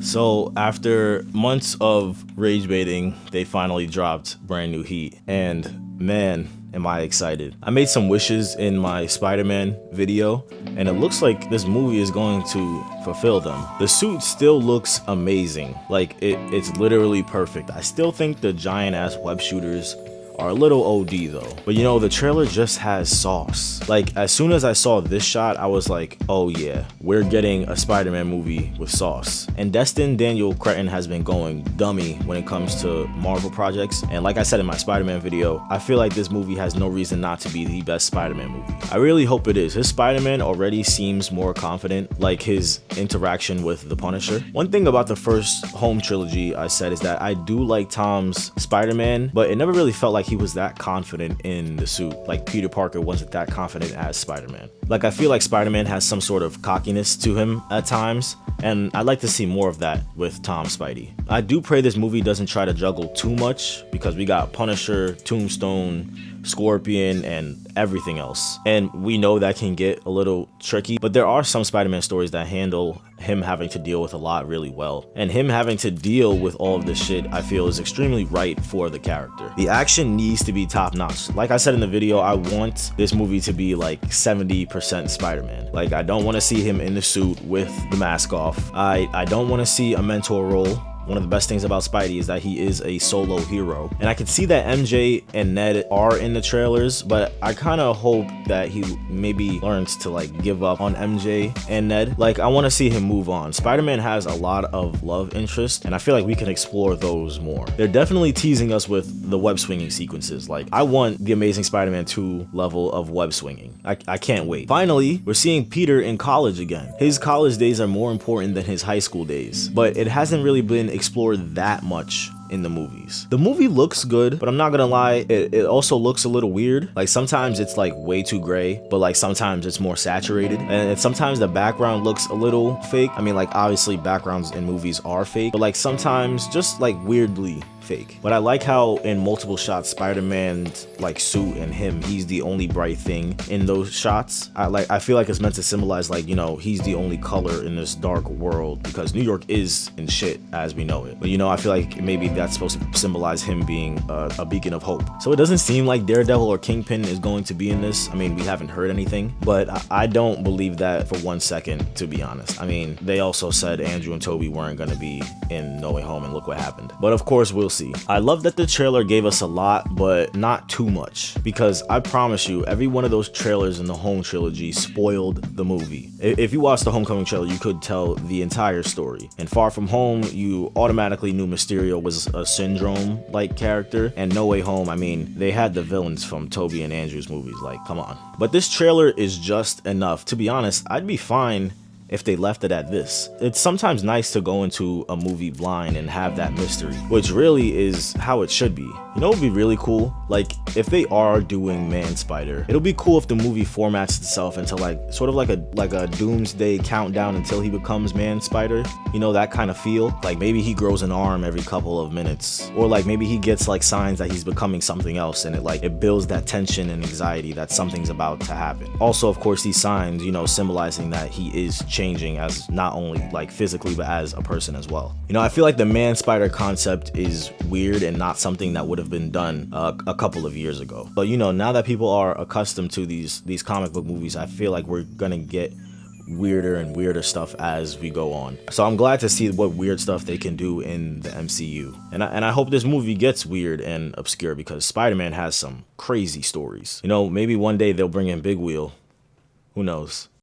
So after months of rage baiting, they finally dropped brand new heat. And man, am I excited. I made some wishes in my Spider-Man video, and it looks like this movie is going to fulfill them. The suit still looks amazing. Like it's literally perfect. I still think the giant ass web shooters are a little OD though. But you know, the trailer just has sauce. Like as soon as I saw this shot, I was like, oh yeah, we're getting a Spider-Man movie with sauce. And Destin Daniel Cretton has been going dummy when it comes to Marvel projects. And like I said in my Spider-Man video, I feel like this movie has no reason not to be the best Spider-Man movie. I really hope it is. His Spider-Man already seems more confident, like his interaction with the Punisher. One thing about the first Home trilogy I said is that I do like Tom's Spider-Man, but it never really felt like he was that confident in the suit. Like Peter Parker wasn't that confident as Spider-Man. Like I feel like Spider-Man has some sort of cockiness to him at times, and I'd like to see more of that with Tom Spidey. I do pray this movie doesn't try to juggle too much, because we got Punisher, Tombstone, Scorpion, and everything else. And we know that can get a little tricky, but there are some Spider-Man stories that handle him having to deal with a lot really well. And him having to deal with all of this shit, I feel is extremely right for the character. The action needs to be top notch. Like I said in the video, I want this movie to be like 70% Spider-Man. Like I don't want to see him in the suit with the mask off. I don't want to see a mentor role. One of the best things about Spidey is that he is a solo hero. And I can see that MJ and Ned are in the trailers, but I kind of hope that he maybe learns to like give up on MJ and Ned. Like I want to see him move on. Spider-Man has a lot of love interest, and I feel like we can explore those more. They're definitely teasing us with the web swinging sequences. Like I want the Amazing Spider-Man 2 level of web swinging. I can't wait. Finally, we're seeing Peter in college again. His college days are more important than his high school days, but it hasn't really been explored that much in the movies. The movie looks good, but I'm not gonna lie, it also looks a little weird. Like sometimes it's like way too gray, but like sometimes it's more saturated, and sometimes the background looks a little fake. I mean, like obviously backgrounds in movies are fake, but like sometimes just like weirdly fake. But I like how in multiple shots Spider-Man's like suit and him, he's the only bright thing in those shots. I feel like it's meant to symbolize like, you know, he's the only color in this dark world, because New York is in shit as we know it. But you know, I feel like maybe that's supposed to symbolize him being a beacon of hope. So it doesn't seem like Daredevil or Kingpin is going to be in this. I mean, we haven't heard anything, but I don't believe that for 1 second, to be honest. I mean, they also said Andrew and Toby weren't gonna be in No Way Home, and look what happened. But of course, we'll see. I love that the trailer gave us a lot, but not too much, because I promise you, every one of those trailers in the Home trilogy spoiled the movie. If you watched the Homecoming trailer, you could tell the entire story. In Far From Home, you automatically knew Mysterio was a Syndrome-like character, and No Way Home, I mean, they had the villains from Toby and Andrew's movies, like, come on. But this trailer is just enough. To be honest, I'd be fine if they left it at this. It's sometimes nice to go into a movie blind and have that mystery, which really is how it should be. You know what would be really cool? Like, if they are doing Man Spider, it'll be cool if the movie formats itself into like, sort of like a doomsday countdown until he becomes Man Spider. You know, that kind of feel. Like maybe he grows an arm every couple of minutes, or like maybe he gets like signs that he's becoming something else, and it builds that tension and anxiety that something's about to happen. Also, of course, these signs, you know, symbolizing that he is changing as not only like physically, but as a person as well. You know, I feel like the Man Spider concept is weird and not something that would have been done a couple of years ago. But you know, now that people are accustomed to these comic book movies, I feel like we're gonna get weirder and weirder stuff as we go on. So I'm glad to see what weird stuff they can do in the MCU. And I hope this movie gets weird and obscure, because Spider-Man has some crazy stories. You know, maybe one day they'll bring in Big Wheel. Who knows?